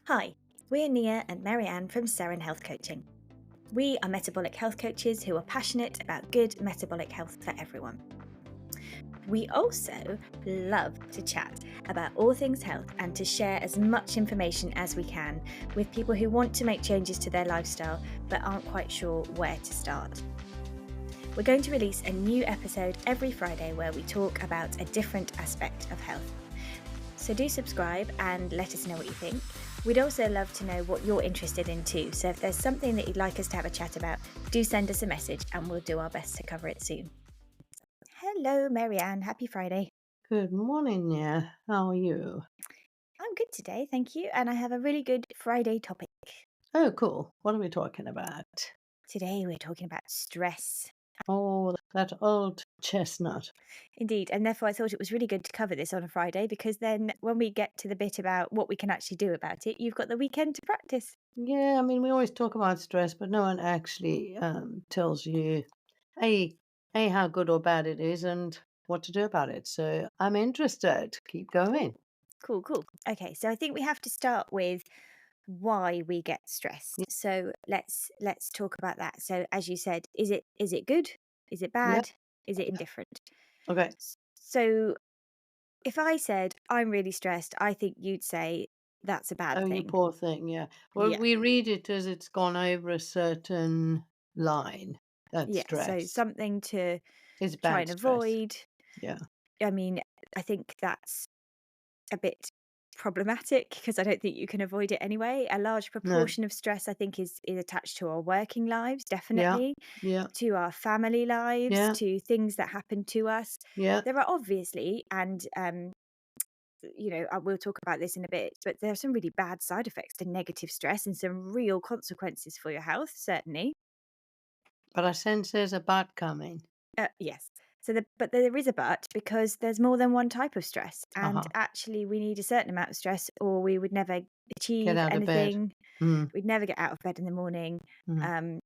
Hi, we're Nia and Mary-Anne from Seren Health Coaching. We are metabolic health coaches who are passionate about good metabolic health for everyone. We also love to chat about all things health and to share as much information as we can with people who want to make changes to their lifestyle but aren't quite sure where to start. We're going to release a new episode every Friday where we talk about a different aspect of health. So do subscribe and let us know what you think. We'd also love to know what you're interested in too. So if there's something that you'd like us to have a chat about, do send us a message and we'll do our best to cover it soon. Hello, Mary-Anne. Happy Friday. Good morning, Nia. How are you? I'm good today, thank you. And I have a really good Friday topic. Oh, cool. What are we talking about? Today we're talking about stress. Oh, that old chestnut. Indeed. And therefore I thought it was really good to cover this on a Friday because then when we get to the bit about what we can actually do about it, you've got the weekend to practice. Yeah, I mean, we always talk about stress, but no one actually tells you, a, how good or bad it is and what to do about it. So I'm interested. Keep Cool. going. Cool. Okay, so I think we have to start with why we get Y- stressed. So let's talk about that. So as you said, is it good? Is it Yeah. bad? Is it indifferent? Okay. So if I said I'm really stressed, I think you'd say that's a bad Oh, you thing. poor thing. Yeah. Well, Yeah. we read it as it's gone over a certain line. That Yeah. So stress something to is try bad and stress. avoid. Yeah. I mean, I think that's a bit problematic because I don't think you can avoid it anyway. A large No. proportion of stress, I think, is attached to our working lives, Yeah. definitely, Yeah. to our family lives, Yeah. to things that happen to us. Yeah. There are obviously, and we'll talk about this in a bit, but there are some really bad side effects to negative stress and some real consequences for your health, certainly. But I sense there's a but coming. Yes. But there is a but because there's more than one type of stress, and Uh-huh. actually, we need a certain amount of stress, or we would never Get achieve out of bed. anything. Mm, We'd never get out of bed in the morning. mm.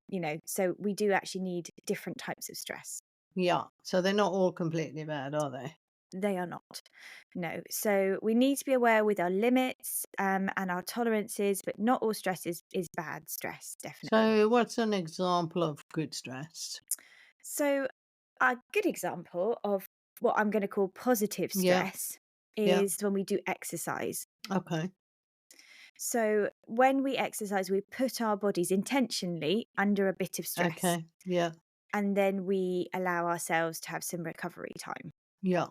So we do actually need different types of stress. Yeah. So they're not all completely bad, are they? They are not. No. So we need to be aware with our limits and our tolerances, but not all stress is bad stress, definitely. So what's an example of good stress? So a good example of what I'm going to call positive Yeah. stress Yeah. is when we do exercise. Okay. So when we exercise, we put our bodies intentionally under a bit of stress, Okay. Yeah. and then we allow ourselves to have some recovery time. Yeah.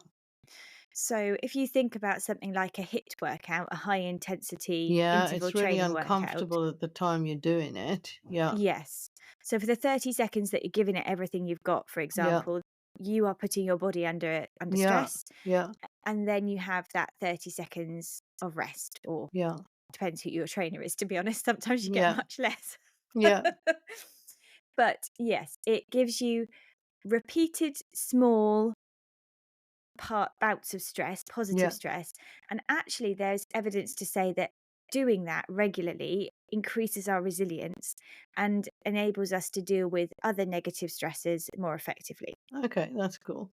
So if you think about something like a HIIT workout, a high intensity Yeah. interval It's really training workout, uncomfortable at the time you're doing it. Yeah. yes. So for the 30 seconds that you're giving it everything you've got, for Yeah. example, you are putting your body under Yeah. stress, Yeah. and then you have that 30 seconds of rest, or Yeah. depends who your trainer is, to be honest. Sometimes you get Yeah. much less. Yeah. But yes, it gives you repeated small bouts of stress, positive Yeah. stress. And actually, there's evidence to say that doing that regularly increases our resilience and enables us to deal with other negative stresses more effectively. Okay. That's cool.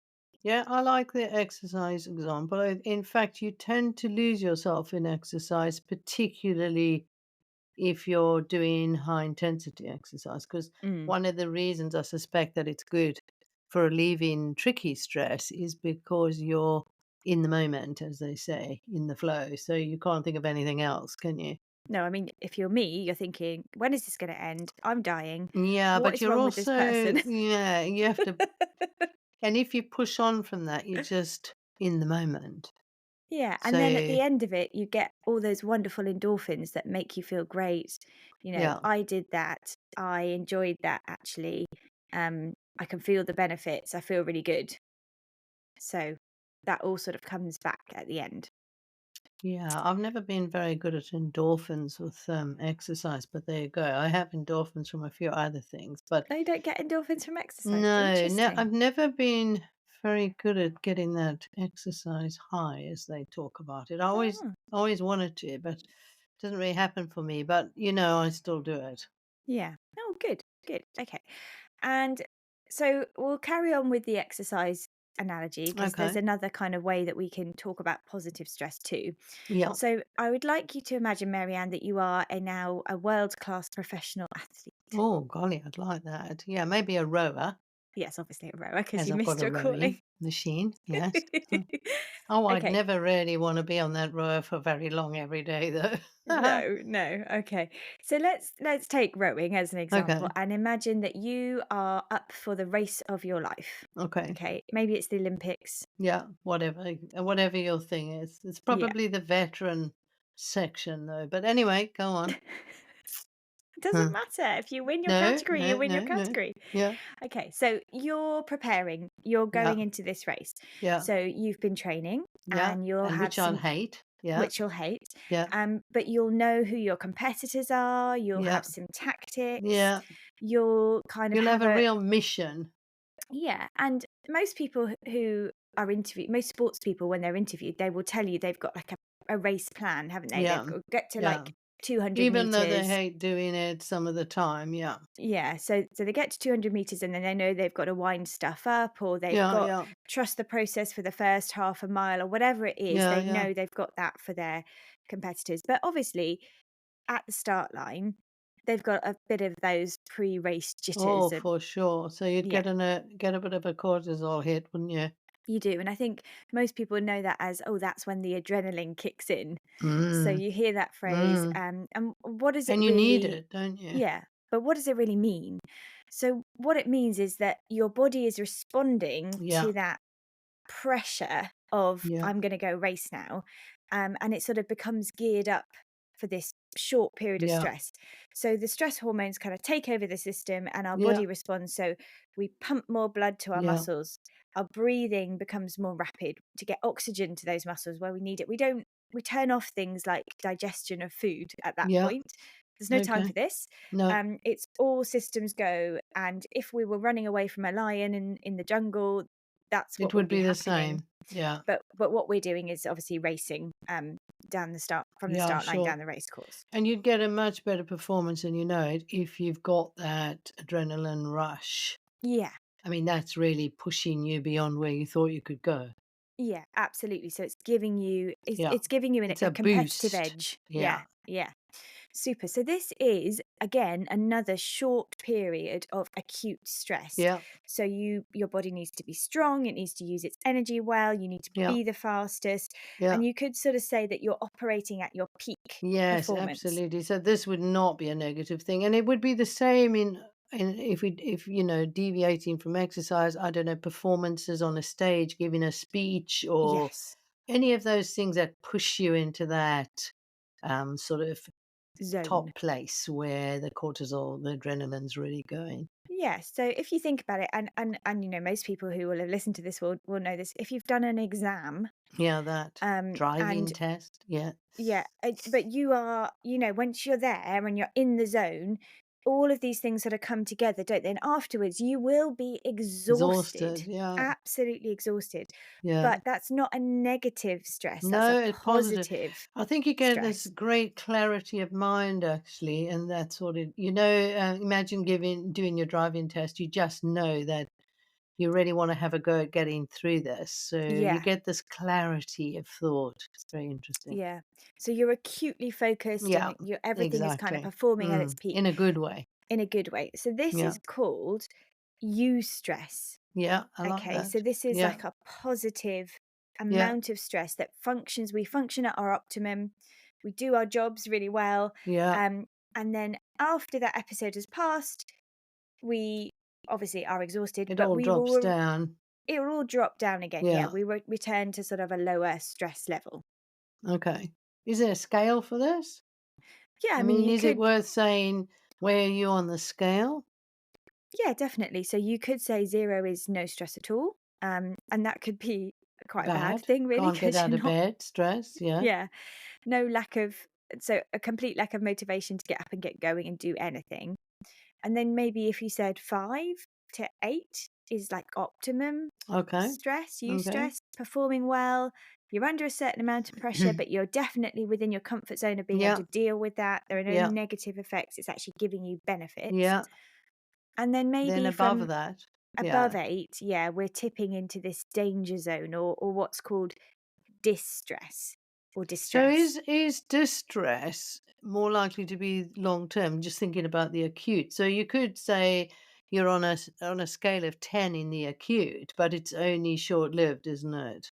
Yeah, I like the exercise example. In fact, you tend to lose yourself in exercise, particularly if you're doing high intensity exercise. Because Mm. one of the reasons I suspect that it's good for relieving tricky stress is because you're in the moment, as they say, in the flow. So you can't think of anything else, can you? No, I mean, if you're me, you're thinking, when is this going to end? I'm dying. Yeah, What but is you're wrong with this also, person? yeah, you have to, and if you push on from that, you're just in the moment. Yeah, and then at So, the end of it, you get all those wonderful endorphins that make you feel great. yeah. I did that. I enjoyed that actually. I can feel the benefits. I feel really good. So that all sort of comes back at the end. Yeah, I've never been very good at endorphins with exercise, but there you go. I have endorphins from a few other things, but They don't get endorphins from exercise. no, no, Interesting. I've never been very good at getting that exercise high as they talk about it. I Oh, always wanted to, but it doesn't really happen for me. But I still do it. yeah. Oh, good. Good. Okay. And so we'll carry on with the exercise analogy because there's Okay. another kind of way that we can talk about positive stress too. Yeah. So I would like you to imagine, Mary-Anne, that you are now a world-class professional athlete. Oh, golly, I'd like that. Yeah, maybe a rower, Yes, obviously a rower because as you I've got missed a your calling. rowing machine. Yes. Oh, I'd Okay. never really want to be on that rower for very long every day, though. No, no. Okay. So let's take rowing as an example Okay. and imagine that you are up for the race of your life. Okay. Okay. Maybe it's the Olympics. Yeah, whatever your thing is. It's Yeah. probably the veteran section, though. But anyway, go on. It doesn't Huh. matter. If you win your No, category, you no, win your no, no. category. Yeah, Okay, so you're preparing, you're yeah, going into this race. yeah, So you've been training yeah. and you'll And have which I'll some, hate. Yeah, which you'll hate, yeah, but you'll know who your competitors are, you'll yeah, have some tactics, yeah. you'll kind of You'll have have a a, real mission. yeah. And most people who are interviewed, most sports people, when they're interviewed, they will tell you they've got like a race plan, haven't they? They've Yeah, got to get to yeah. like 200 Even though they meters. hate doing it some of the time. Yeah, Yeah, so they get to 200 meters and then they know they've got to wind stuff up or they've yeah, got yeah, trust the process for the first half a mile or whatever it is. yeah, They yeah. know they've got that for their competitors. But obviously, at the start line, they've got a bit of those pre-race Oh, jitters and for sure. So you'd yeah, get a bit of a cortisol hit, wouldn't you? you do. And I think most people know that as, oh, that's when the adrenaline kicks in. So Mm, you hear that phrase, mm. and what does it And you need really, it, don't you? yeah, but what does it really mean? So what it means is that your body is responding Yeah, to that pressure of yeah, I'm going to go race now, and it sort of becomes geared up for this short period of yeah, stress. So the stress hormones kind of take over the system, and our yeah, body responds. So we pump more blood to our yeah, muscles. Our breathing becomes more rapid to get oxygen to those muscles where we need it. We turn off things like digestion of food at that yeah. point. There's no time Okay. for this. No, It's all systems go. And if we were running away from a lion in the jungle, that's it what would would be be the happening. same. Yeah, But what we're doing is obviously racing down the start from the yeah, start line sure. down the race course. And you'd get a much better performance and you know it if you've got that adrenaline rush. Yeah, I mean, that's really pushing you beyond where you thought you could go. yeah, absolutely. So it's giving you Yeah. it's giving you It's a a competitive boost. edge. Yeah, Yeah. yeah. Super. So this is again another short period of acute stress. Yeah. So your body needs to be strong, it needs to use its energy well, you need to Yeah. be the fastest, Yeah. and you could sort of say that you're operating at your peak Yes, performance. absolutely. So this would not be a negative thing. And it would be the same in if deviating from exercise, I don't know, performances on a stage, giving a speech or Yes. any of those things that push you into that sort of Zone. top place where the cortisol, the adrenaline's really going. Yes. So if you think about it, and most people who will have listened to this will know this. If you've done an exam, Yeah, that driving and test. Yeah. yeah, but you are, once you're there and you're in the zone, all of these things sort of come together, don't they? And afterwards, you will be Exhausted. exhausted, Yeah. absolutely exhausted. Yeah. But that's not a negative stress, that's a No, it's positive. positive I think you get this stress. great clarity of mind actually, and that's what imagine doing your driving test. You just know that you really want to have a go at getting through this. So you Yeah, get this clarity of thought. It's very interesting. yeah. So you're acutely focused Yeah, and everything is kind of exactly. performing at its peak In a good way. in a good way. So this Yeah. is called eustress. Yeah, I like Okay, so that. this is Yeah. like a positive Yeah. amount of stress that we function at our optimum, we do our jobs really well, Yeah. um, and then after that episode has passed, we obviously are exhausted, It but all drops down. it will all drop down again. Yeah, Yeah. we return to sort of a lower stress level. Okay. Is there a scale for this? Yeah, I I mean, mean, you is it could, worth saying where are you on the scale? yeah, definitely. So you could say 0 is no stress at all, and that could be quite a bad Bad. thing, really, Can't get because out you're of not, bed. Stress. Yeah. yeah, no lack of, so a complete lack of motivation to get up and get going and do anything. And then maybe if you said 5 to 8 is like optimum Okay. stress, Okay. eustress, performing well. You're under a certain amount of pressure, but you're definitely within your comfort zone of being able Yeah. to deal with that. There are no Yeah. negative effects. It's actually giving you benefits. Yeah. And then Then maybe above from that. Yeah. above 8, yeah, we're tipping into this danger zone, or what's called distress or So distress. is distress more likely to be long term? Just thinking about the acute. So you could say you're on on a scale of 10 in the acute, but it's only short lived, isn't it?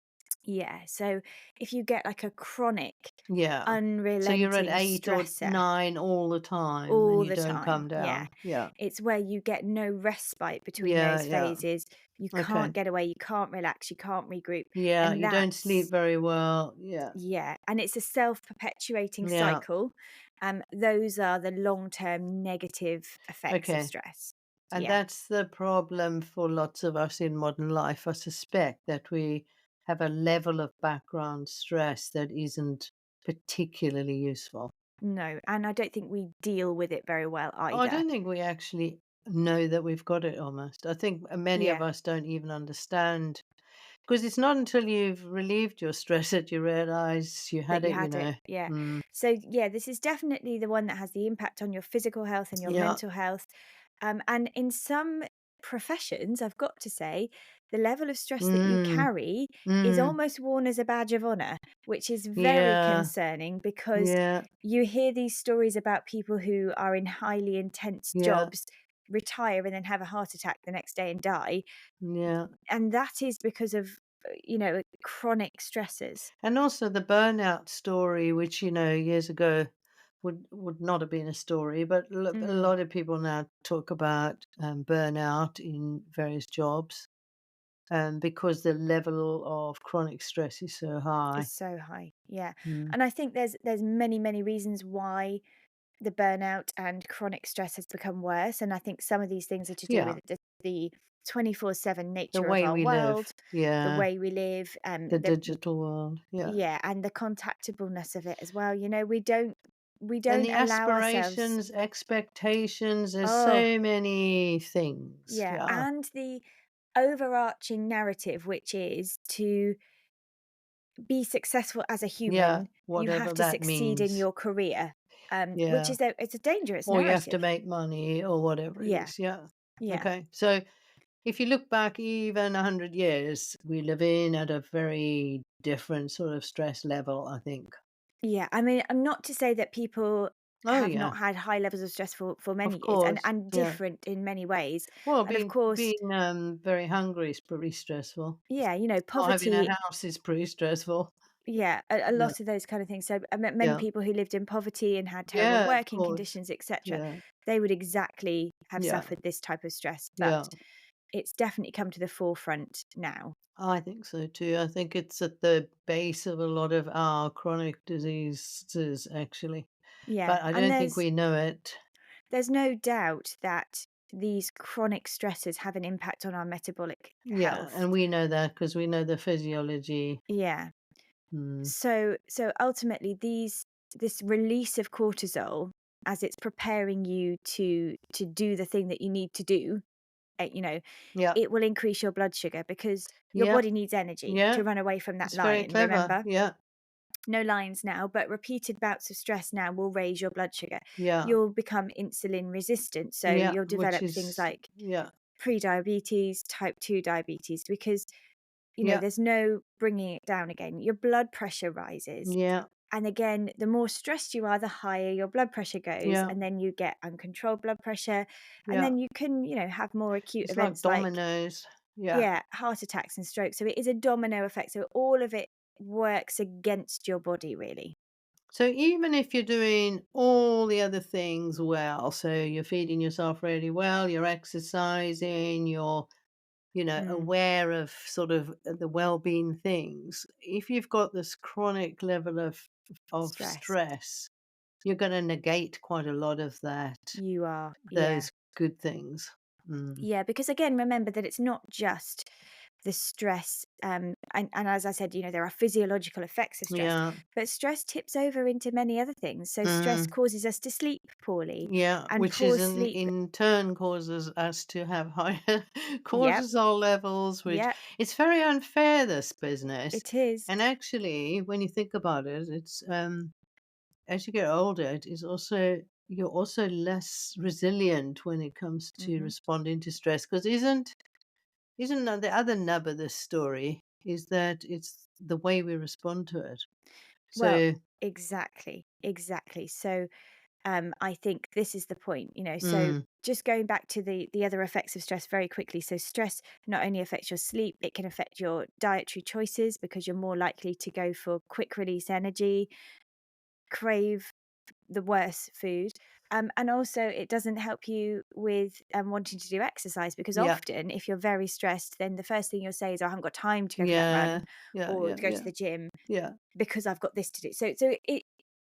Yeah, so if you get like a chronic, Yeah. So you're at unrelenting 8 or stressor 9 all the time and all you the don't time, come yeah, down. Yeah. it's where you get no respite between Yeah, those yeah. phases. You can't Okay. get away, you can't relax, you can't regroup, Yeah, and you don't sleep that's very well. Yeah. yeah, and it's a self-perpetuating Yeah. cycle. Those are the long-term negative effects of Okay. stress. And Yeah. that's the problem for lots of us in modern life. I suspect that we have a level of background stress that isn't particularly useful. No, and I don't think we deal with it very well I either. don't think we actually know that we've got it almost. I think many of Yeah, us don't even understand because it's not until you've relieved your stress that you realize you that had you it, had it. Yeah. Mm, So yeah, this is definitely the one that has the impact on your physical health and your yeah. mental health. And in some professions, I've got to say, the level of stress that you Mm, carry is mm, almost worn as a badge of honor, which is very yeah, concerning because yeah, you hear these stories about people who are in highly intense yeah, jobs, retire, and then have a heart attack the next day and die. yeah. And that is because of, chronic stresses. And also the burnout story, which, years ago would not have been a story, but a Mm, lot of people now talk about burnout in various jobs because the level of chronic stress is so high. is so high. Yeah. Mm. And I think there's many, many reasons why the burnout and chronic stress has become worse. And I think some of these things are to do Yeah, with the 24/7 the nature of way our we live. world, the Yeah, way we live, the digital world. Yeah. yeah, and the contactability of it as well. We And don't the allow ourselves. aspirations, expectations, there's Oh, so many things. yeah, Yeah. and the overarching narrative, which is to be successful as a Yeah, human, you have whatever to that succeed in means. your career, which Yeah. is it's a dangerous Or you have to narrative. make money or whatever it Yeah, is, yeah. yeah, Okay, so if you look back even 100 years, we live in at a very different sort of stress level, I think. yeah. I mean, I'm not to say that people Oh, have yeah, not had high levels of stress for many of years, and course, yeah. different in many ways. Well, And of being course, being, very hungry is pretty stressful. yeah, Not having a poverty. house is pretty stressful. Yeah, a Yeah, lot of those kind of things. So many yeah. people who lived in poverty and had terrible Yeah, of working course. conditions, etc., Yeah, they would exactly have yeah, suffered this type of stress. But yeah. it's definitely come to the forefront now. I think so too. I think it's at the base of a lot of our chronic diseases, actually, Yeah, but I and don't think we know it. there's no doubt that these chronic stresses have an impact on our metabolic Yeah, health. and we know that because we know the physiology. Yeah. Mm. So ultimately this release of cortisol as it's preparing you to do the thing that you need to do, uh, you know, Yeah, it will increase your blood sugar because your yeah, body needs energy yeah. to run away from that It's very lion, clever. remember? Yeah, No lions now, but repeated bouts of stress now will raise your blood sugar. yeah, You'll become insulin resistant, so yeah, you'll which develop things is like yeah, pre-diabetes, type 2 diabetes, because yeah, there's no bringing it down again. Your blood pressure rises. yeah, And again, the more stressed you are, the higher your blood pressure goes. yeah, And then you get uncontrolled blood pressure. And yeah. then you can, have more acute It's like events like, dominoes. Yeah. yeah, heart attacks and strokes. So it is a domino effect. So all of it works against your body, really. So even if you're doing all the other things well, so you're feeding yourself really well, you're exercising, you're Mm, aware of sort of the well-being things. If you've got this chronic level of stress. stress, you're going to negate quite a lot of You are. Yeah. those good things. Mm. Yeah. Because again, remember that it's not just the stress. And as I said, there are physiological effects of stress, Yeah. but stress tips over into many other things. So stress Mm. causes us to sleep poorly, Yeah, and which poor is sleep. in turn causes us to have higher Yep. cortisol levels, which Yep. it's very unfair, this business. It is. And actually, when you think about it, it's as you get older, it is also you're also less resilient when it comes to Hmm. responding to stress. Because isn't isn't that the other nub of this story is that it's the way we respond to it. Well, So, exactly, exactly. So, I think this is the point, So, mm, just going back to the other effects of stress very quickly. So, stress not only affects your sleep, it can affect your dietary choices because you're more likely to go for quick release energy, crave the worse food. And also, it doesn't help you with wanting to do exercise because yeah, often, if you're very stressed, then the first thing you'll say is, "Oh, I haven't got time to go for that yeah, run yeah, or yeah, to go to yeah, the gym yeah, because I've got this to do." So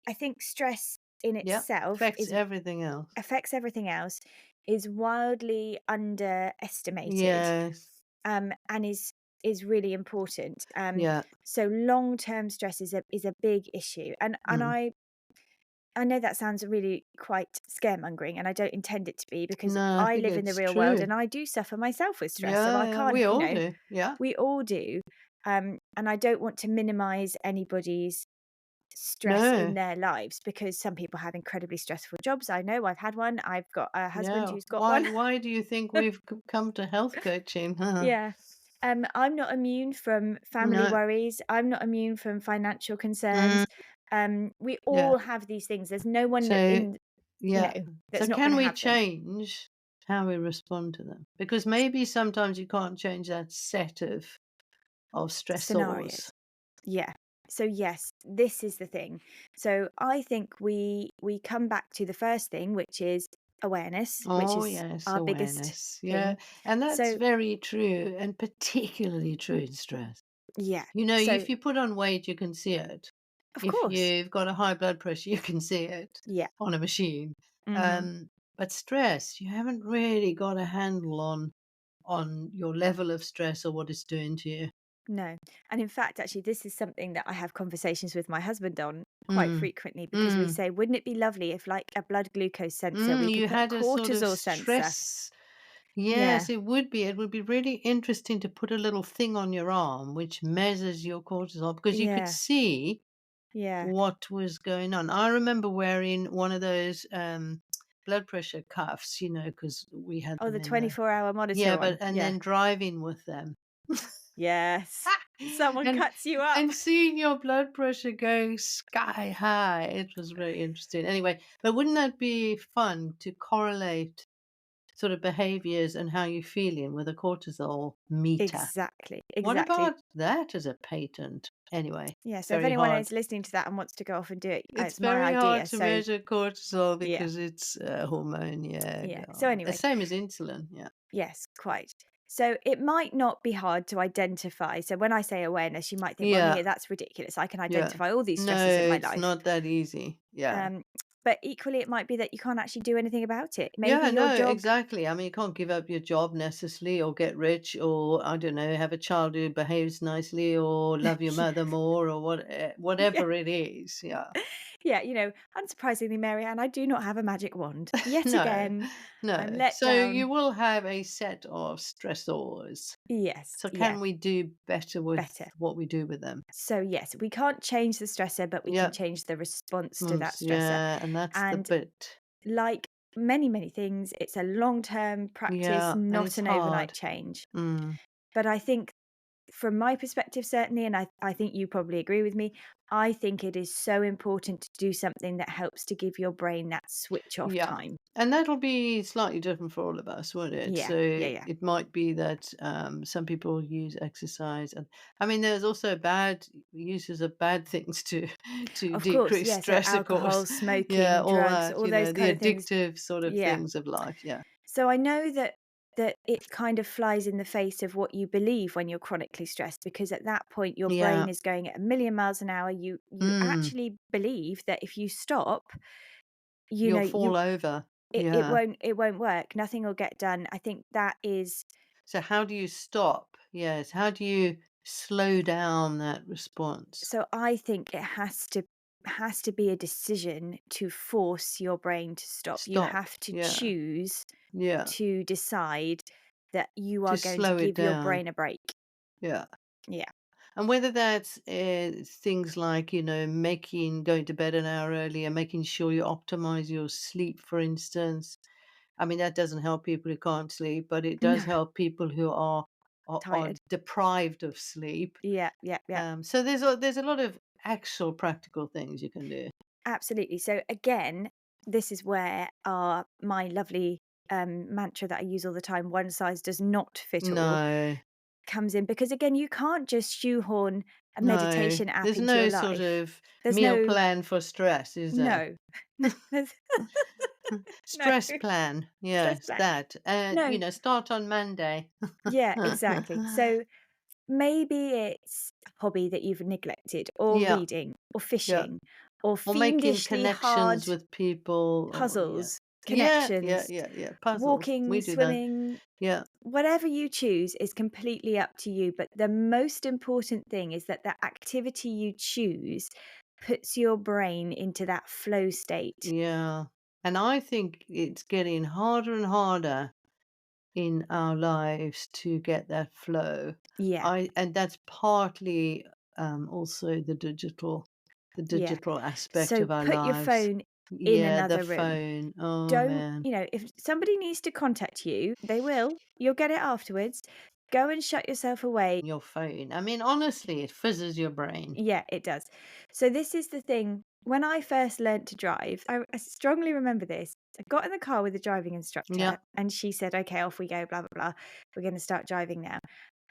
I think stress in yeah. itself Affects is everything else. affects everything else, is wildly underestimated, Yes. and is really important. Yeah. So long term stress is a big issue, and Mm. I know that sounds really quite scaremongering, and I don't intend it to be because No, I I think live in the it's real world true. and I do suffer myself with stress. So Yeah, I yeah, can't, we all do. Yeah. we all do. And I don't want to minimize anybody's stress in No. their lives because some people have incredibly stressful jobs. I know I've had one. I've got a husband Yeah. who's got one. Why do you think we've come to health coaching? Yeah. I'm not immune from family No. worries. I'm not immune from financial Mm, concerns. We yeah. all have these things. There's no one So, in, yeah. So that's not going can to we have them. change how we respond to them? Because maybe sometimes you can't change that set of stressors. Scenarios. Yeah. So yes, this is the thing. So I think we come back to the first thing, which is awareness, which Oh, is yes, our biggest awareness. Yeah. thing. And that's So very true, and particularly true in stress. yeah. You know, So if you put on weight, you can see it. of If course. you've got a high blood pressure, you can see it Yeah. on a machine. Hmm. Um, but stress, you haven't really got a handle on your level of stress or what it's doing to you. No. And in fact, actually, this is something that I have conversations with my husband on quite Mm, frequently because we mm, say, wouldn't it be lovely if, like a blood glucose sensor, we could you put a had a sort of cortisol sensor? stress. Yeah. Yes, it would be. It would be really interesting to put a little thing on your arm which measures your cortisol because you could Yeah. see Yeah. what was going on. I remember wearing one of those blood pressure cuffs, because we had Oh, them the in the 24-hour monitor yeah, one. but and Yeah. then driving with them. Yes. Someone and cuts you up. and seeing your blood pressure go sky high, it was very interesting. Anyway, but wouldn't that be fun to correlate sort of behaviors and how you're feeling with a cortisol meter? Exactly. What Exactly. about that as a patent? Anyway, Yeah. it's So if very anyone hard. is listening to that and wants to go off and do it, It's it's my very hard idea. to So measure cortisol yeah. because it's a hormone, yeah, Yeah. So God. The anyway, same as insulin, yeah. yes, quite. So it might not be hard to identify. So when I say awareness, you might think, well, Yeah, Nia, that's ridiculous. I can yeah. identify all these No, stresses in my it's life. not that easy. Yeah. Um, but equally, it might be that you can't actually do anything about it. Maybe Yeah, your no, job, exactly. I mean, you can't give up your job necessarily or get rich or, I don't know, have a child who behaves nicely or love your mother more or yeah, whatever it is. Yeah. yeah, unsurprisingly, Mary-Anne, I do not have a magic wand. Yet No, again, I'm no. let So down. you will have a set of stressors. Yes, So yeah, can we do better with better. what we do with them? So yes, we can't change the stressor, but we can Yeah. change the response to that Moves, stressor. yeah, and that's the And bit. like many, many things, it's a long-term practice, Yeah, and not it's an overnight hard. change. Mm. But I think from my perspective, certainly, and I think you probably agree with me, I think it is so important to do something that helps to give your brain that switch off Yeah. time. And that'll be slightly different for all of us, won't it? Yeah, So yeah, yeah. it might be that some people use exercise, and I mean, there's also bad uses of bad things to to Of course, decrease yeah. So stress, of alcohol, course. Yeah, smoking, all drugs, that, all those the kind of things. addictive sort of Yeah. things of life. Yeah, So I know that it kind of flies in the face of what you believe when you're chronically stressed because at that point your yeah. brain is going at a million miles an hour. You Mm. actually believe that if you stop, You'll you fall over. it Yeah. won't work. Nothing will get done. I think that is. So how do you stop? Yes. How do you slow down that response? So I think it has to be a decision to force your brain to stop. You Stop. have to Yeah. choose Yeah. to decide that you To are going to slow it give your down. brain a break. Yeah. Yeah. And whether that's things like, going to bed an hour earlier, making sure you optimize your sleep, for instance. I mean, that doesn't help people who can't sleep, but it does No. help people who are are tired. deprived of sleep. Yeah, yeah, yeah. So there's a lot of actual practical things you can do. Absolutely. So again, this is where my lovely mantra that I use all the time, one size does not fit all, No, comes in, because again, you can't just shoehorn a no, meditation app there's into your no sort life. of There's meal no plan for stress, is there? no. There's no Stress plan, stress yes, plan. that. No. Start on Monday. Yeah, exactly. So maybe it's a hobby that you've neglected, or Yeah, reading, or yeah. fishing, or Or making fiendishly connections hard with people, or yeah. puzzles, Yeah, yeah, connections, yeah, yeah, puzzles. walking, We do that. swimming. Yeah, Whatever you choose is completely up to you, but the most important thing is that the activity you choose puts your brain into that flow state. yeah. And I think it's getting harder and harder in our lives to get that flow. Yeah, And that's partly also the yeah. digital aspect So of our put your lives. phone in Yeah, the another room. phone. Oh Don't, man, if somebody needs to contact you, they will. You'll get it afterwards. Go and shut yourself away. your phone. I mean, honestly, it fizzes your brain. Yeah, it does. So this is the thing. When I first learnt to drive, I strongly remember this. I got in the car with the driving Yeah, instructor and she said, "Okay, off we go, blah, blah, blah. We're going to start driving now."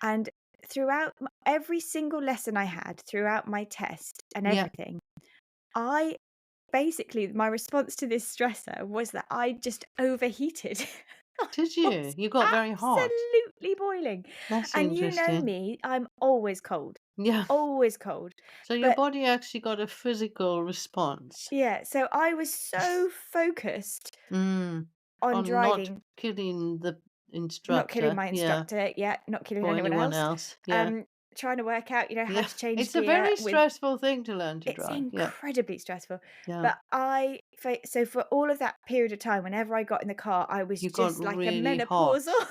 And throughout every single lesson I had, throughout my test and yeah. everything, I basically, my response to this stressor was that I just overheated. I Did was you? You got very hot. absolutely boiling. That's And you know interesting. me, I'm always cold, Yeah. always cold. So your But body actually got a physical response. yeah, so I was so focused Mm. on On not driving, killing the not killing instructor. my Yeah. instructor, yeah, not killing Or anyone anyone else, else. Yeah. um, trying to work out, how Yeah. to change It's a gear very with. stressful thing to learn to It's drive. Yeah. incredibly stressful. Yeah. But so for all of that period of time, whenever I got in the car, I was You got just like a really menopausal hot.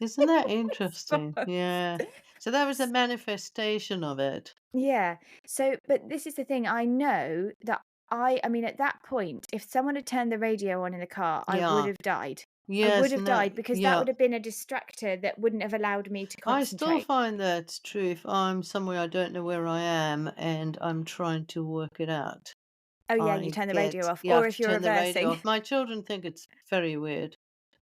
Isn't that interesting? response. Yeah. So that was a manifestation of it. Yeah. So, but this is the thing. I know that I mean, at that point, if someone had turned the radio on in the car, I would Yeah. have died. I would Yes, have and that, died because that yeah. would have been a distractor that wouldn't have allowed me to I still concentrate. find that's true if I'm somewhere I don't know where I am and I'm trying to work it out. Oh, yeah, you turn the radio off. You Or have if to you're turn the radio reversing. off. My children think it's very weird,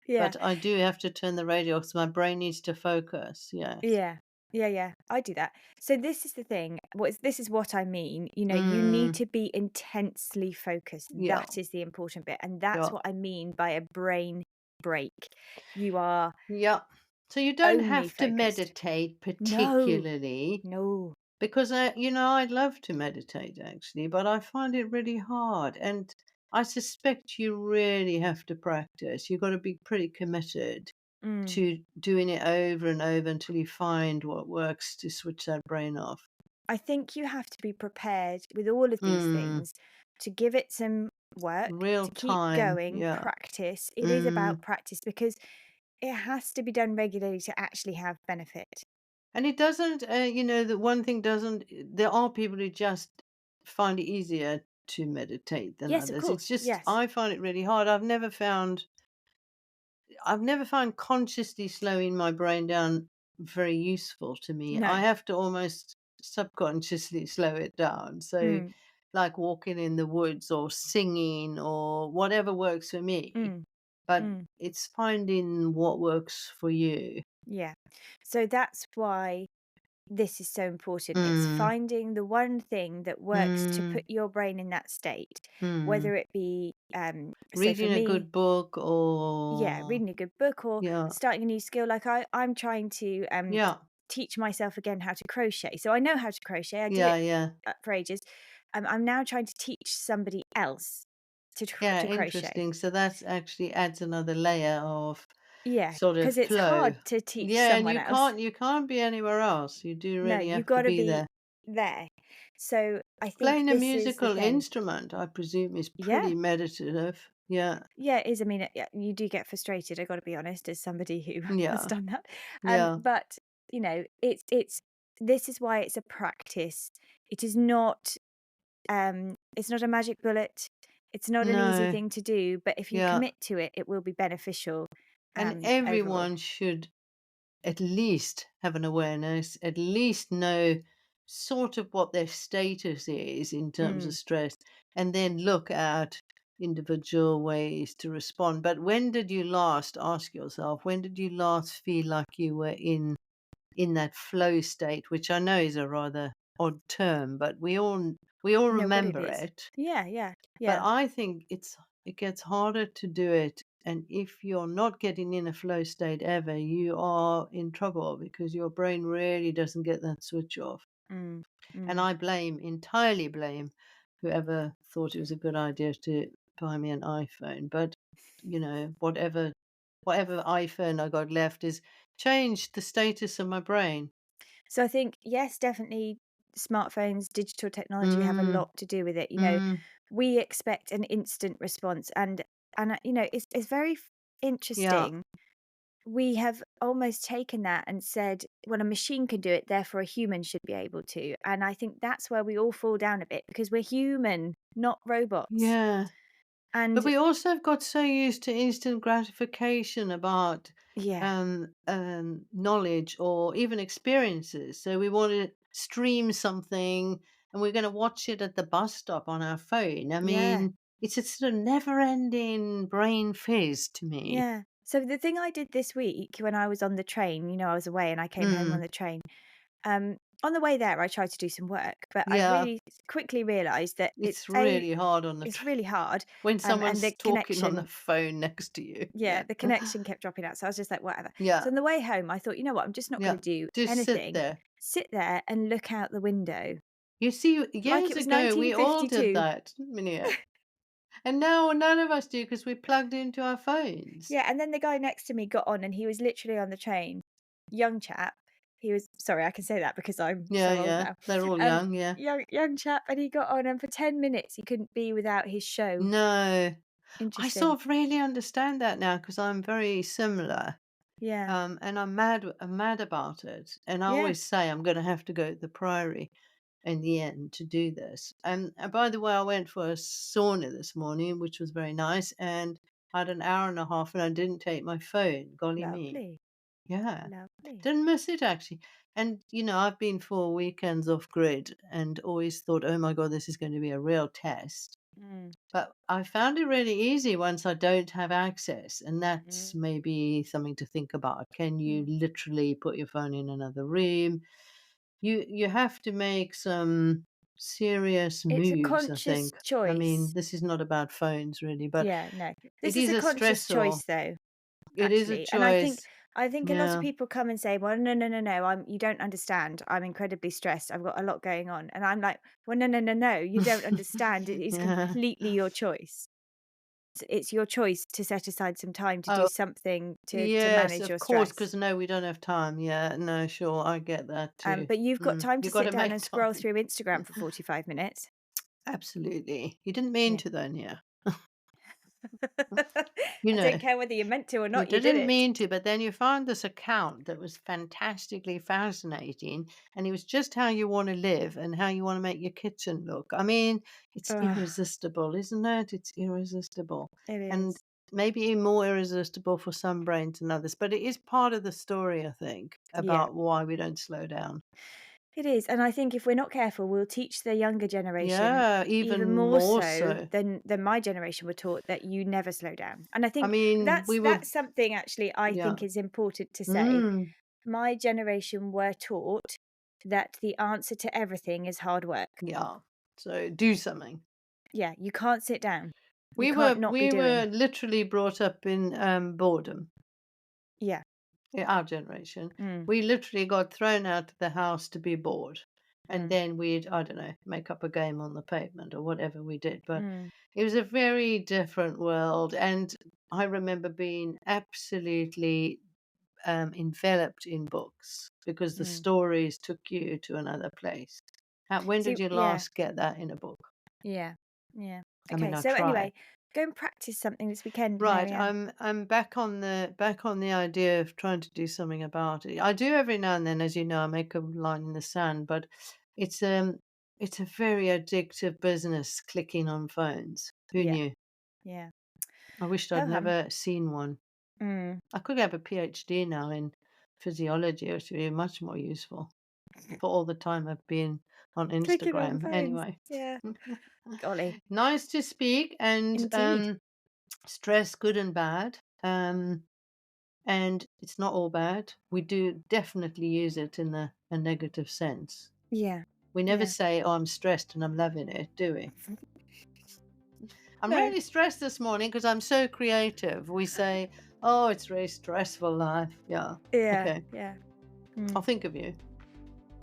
Yeah. but I do have to turn the radio off because my brain needs to focus. Yes. Yeah. Yeah, yeah. I do that. So this is the thing. This is what I mean. You need Mm, to be intensely focused. yeah, That is the important bit. And that's yeah, what I mean by a brain break. You are yeah. So you don't only have to focused. meditate No, particularly no. because I'd love to meditate actually, but I find it really hard, and I suspect you really have to practice. You've got to be pretty committed Mm. to doing it over and over until you find what works to switch that brain off. I think you have to be prepared with all of these Mm, things to give it some work, real to keep time, going, yeah. practice. It is about Mm. practice because it has to be done regularly to actually have benefit. And it doesn't, the one thing doesn't, there are people who just find it easier to meditate than Yes, of others. It's course. just, Yes. I find it really hard. I've never found consciously slowing my brain down very useful to me. I No. have to almost subconsciously slow it down. So, Mm, like walking in the woods or singing or whatever works for me. mm, But mm. it's finding what works for you. Yeah. So that's why this is so important. It's Mm, finding the one thing that works to mm, put your brain in that state, mm. whether it be, so for Reading a me, good book yeah, or reading a good book or yeah, starting a new skill. Like I'm trying to yeah, teach myself again how to crochet. So I know how to crochet. I did yeah, it yeah, for ages. I'm now trying to teach somebody else yeah, to crochet. interesting. So that's actually adds another layer of Yeah, sort of because it's flow. hard to teach Yeah, and someone else. you can't be anywhere else. You do No, really you have to got to be be there. there. So I think Playing a this is the musical thing. instrument, I presume, is Yeah. pretty meditative. Yeah, Yeah, it is. I mean, yeah, you do get frustrated. I got to be honest, as somebody who has yeah, done that. yeah. But it's this is why it's a practice. It is not. It's not a magic bullet. It's not an easy No, thing to do. But if you yeah. commit to it, it will be beneficial. And Overall. everyone should at least have an awareness, at least know sort of what their status is in terms of Mm, stress, and then look at individual ways to respond. But when did you last ask yourself, when did you last feel like you were in that flow state, which I know is a rather odd term, but we all no, but it remember is. it. Yeah, yeah, But yeah. I think it gets harder to do it, and if you're not getting in a flow state ever, you are in trouble because your brain really doesn't get that switch off. Mm, And mm. I entirely blame whoever thought it was a good idea to buy me an iPhone. But whatever iPhone I got left is changed the status of my brain. So I think, yes, definitely smartphones, digital technology have a Mm, lot to do with it. mm, We expect an instant response, and it's very yeah. interesting. We have almost taken that and said, well, a machine can do it, therefore a human should be able to. And I think that's where we all fall down a bit because we're human, not robots. Yeah. But And we also have got so used to instant gratification about yeah, knowledge or even experiences. So we want to stream something and we're going to watch it at the bus stop on our phone. I yeah, mean, it's a sort of never ending brain fizz to me. yeah. So the thing I did this week when I was on the train, I was away and I came home on Mm, the train. On the way there, I tried to do some work, but I yeah, really quickly realised that it's really hard on the it's really hard, when and someone's the talking on the connection, phone next to you. yeah, Yeah. the connection kept dropping out. So I was just like, whatever. Yeah. So on the way home, I thought, you know what, I'm just not going Yeah. to do Just sit anything. there. Sit there and look out the window You see, like it years was ago, we all did 1952. that, Minia. And now none of us do because we plugged into our phones. Yeah, and then the guy next to me got on, and he was literally on the train, young chap. He was sorry, I can say that because I'm Yeah, so old yeah. now. They're all Um, young, yeah. young chap, and he got on, and for 10 minutes he couldn't be without his show. No. I Interesting. sort of really understand that now because I'm very similar. Yeah. And I'm mad about it. And I Yeah. always say I'm going to have to go to the Priory in the end to do this. And by the way, I went for a sauna this morning, which was very nice. And I had an hour and a half and I didn't take my phone. Golly me. Lovely. Yeah. Lovely. Didn't miss it actually. And, I've been for weekends off grid and always thought, oh my God, this is going to be a real test. Mm. But I found it really easy once I don't have access. And that's Mm. maybe something to think about. Can you Mm. literally put your phone in another room? You have to make some serious It's a moves, I conscious think. I mean, choice. this is not about phones really, but Yeah, no. it This is is a a conscious stressor. choice though, It is a actually. And choice. I think a lot of Yeah. people come and say, "Well, no, no, no, no, you don't understand. I'm incredibly stressed. I've got a lot going on." And I'm like, "Well, no, no, no, no, you don't understand. It is Yeah. completely your choice. It's your choice to set aside some time to do Oh, something to yes, manage of your course. stress. Because no, we don't have time. Yeah, no, sure, I get that too. But you've got time to You've got sit to down make and scroll time. through Instagram for 45 minutes. Absolutely. You didn't mean Yeah. to then, yeah. You I know. don't care whether you meant to or You not, you did didn't it. mean to, but then you found this account that was fantastically fascinating, and it was just how you want to live and how you want to make your kitchen look. I mean, it's Ugh, irresistible, isn't it? It's irresistible. it And is. maybe even more irresistible for some brains than others, but it is part of the story, I think, Yeah. about why we don't slow down. It is, and I think if we're not careful, we'll teach the younger generation Yeah, even even more more so so. than my generation were taught that you never slow down. And I I think mean, we were, that's something actually I yeah. think is important to say. Mm, My generation were taught that the answer to everything is hard work. yeah. So do something. Yeah, you can't sit down. You We can't were not be we doing. were literally brought up in, boredom, Yeah. our generation. Mm, We literally got thrown out of the house to be bored, and mm, then we'd, I don't know, make up a game on the pavement or whatever we did, but mm, it was a very different world, and I remember being absolutely, enveloped in books because the mm. stories took you to another place. When See, did you yeah, last get that in a book? yeah, yeah. I mean, Okay, I so tried. anyway, go and practice something this weekend, Right, Marianne. I'm back on the idea of trying to do something about it. I do every now and then, as you know, I make a line in the sand, but it's it's a very addictive business clicking on phones. Who Yeah, knew? yeah. I wished I'd Ho hum. never seen one. Mm. I could have a PhD now in physiology, it would be much more useful for all the time I've been on Clicking on Instagram. phones. Anyway, Yeah. Golly. nice to speak. And Indeed. stress, good and bad. And it's not all bad. We do definitely use it in a negative sense. Yeah. We never Yeah. say, "Oh, I'm stressed and I'm loving it," do we? I'm No. really stressed this morning because I'm so creative. We say, "Oh, it's really stressful life." Yeah. Yeah. Okay. Yeah. I'll think of you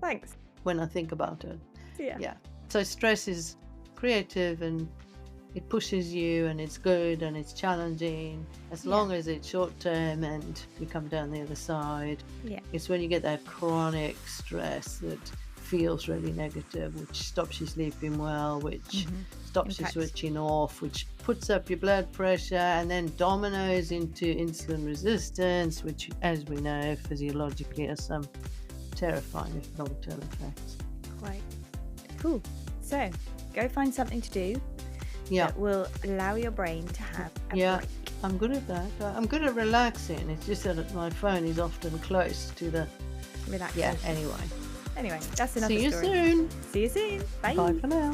Thanks. when I think about it. Yeah. Yeah. So stress is creative and it pushes you and it's good and it's challenging as Yeah. long as it's short term and you come down the other side. Yeah. It's when you get that chronic stress that feels really negative, which stops you sleeping well, which stops you Impacts. switching off, which puts up your blood pressure and then dominoes into insulin resistance, which, as we know, physiologically has some terrifying long-term effects. Quite cool. So go find something to do Yeah. that will allow your brain to have a Yeah. break. I'm good at that. I'm good at relaxing. It's just that my phone is often close to the... Relaxation. Yeah, anyway. Anyway, that's enough. See you story. soon. See you soon. Bye. Bye for now.